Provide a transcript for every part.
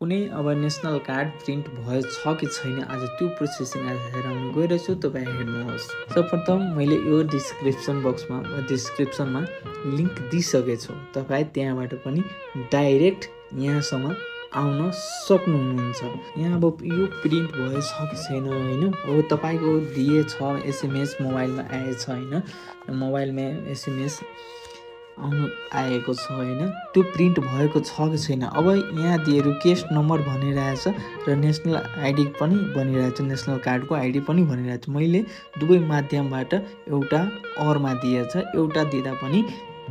कुनै अब national card print भएछ कि छैन आज त्यो प्रोसेसिङ आज हेराउन गइरहेछु। तपाईँ हेर्नुहोस्। सर्वप्रथम मैले यो डिस्क्रिप्सनमा लिङ्क दिइसकेछु। तपाईँ त्यहाँबाट पनि डाइरेक्ट यहाँसम्म आउन सक्नुहुन्छ। यहाँ अब यो प्रिन्ट भएछ कि छैन होइन, अब तपाईँको दिएछ एसएमएस मोबाइलमा आएछ होइन, मोबाइलमा एसएमएस आएको छ होइन, त्यो प्रिन्ट भएको छ कि छैन। अब यहाँ दिए रिक्वेस्ट नम्बर भनिरहेछ र नेसनल आइडी पनि भनिरहेछ, नेसनल कार्डको आइडी पनि भनिरहेछ। मैले दुवै माध्यमबाट एउटा अरमा दिएछ, एउटा दिँदा पनि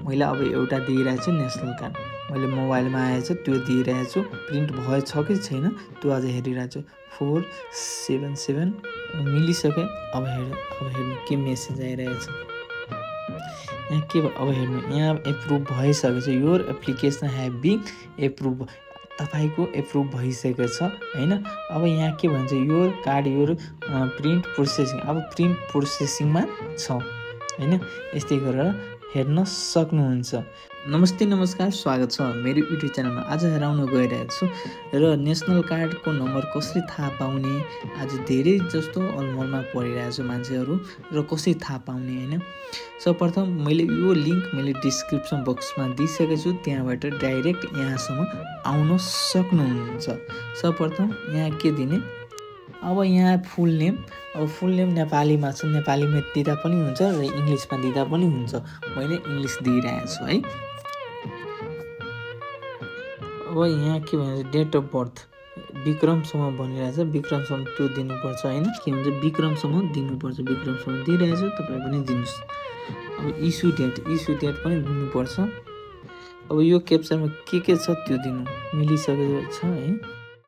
मैले अब एउटा दिइरहेछु नेसनल कार्ड, मैले मोबाइलमा आएछ त्यो दिइरहेछु। प्रिन्ट भएछ कि छैन त्यो आज हेरिरहेछु। 477 मिलिसक्यो। अब हेर्नु के मेसेज आइरहेछ यहाँ के अब हेर्नु यहाँ एप्रुभ भइसकेको छ। Your application have been approve, तपाईँको एप्रुभ भइसकेको छ होइन। अब यहाँ के भन्छ your card your print processing, अब प्रिन्ट प्रोसेसिङमा छ होइन। यस्तै गरेर हेर्न सक्नुहुन्छ। नमस्ते नमस्कार, स्वागत छ मेरो युट्युब च्यानलमा। आज हेराउन गइरहेको छु र नेसनल कार्डको नम्बर कसरी थाहा पाउने आज धेरै जस्तो अलमलमा परिरहेको छु मान्छेहरू र कसरी थाहा पाउने होइन। सर्वप्रथम मैले यो लिङ्क मैले डिस्क्रिप्सन बक्समा दिइसकेको छु, त्यहाँबाट डाइरेक्ट यहाँसम्म आउन सक्नुहुन्छ। सर्वप्रथम यहाँ के दिने, अब यहाँ फुल नेम, अब फुल नेम नेपालीमा छ, नेपालीमा दिँदा पनि हुन्छ र इङ्ग्लिसमा दिँदा पनि हुन्छ। मैले इङ्ग्लिस दिइरहेको छु है। अब यहाँ के भन्छ डेट अफ बर्थ विक्रमसम्म भनिरहेछ, विक्रमसम्म त्यो दिनुपर्छ होइन। के भन्छ विक्रमसम्म दिनुपर्छ, विक्रमसम्म दिइरहेछ, तपाईँ पनि दिनुहोस्। अब इस्यु डेट पनि दिनुपर्छ। अब यो क्याप्चरमा के छ त्यो दिनु मिलिसकेको छ है।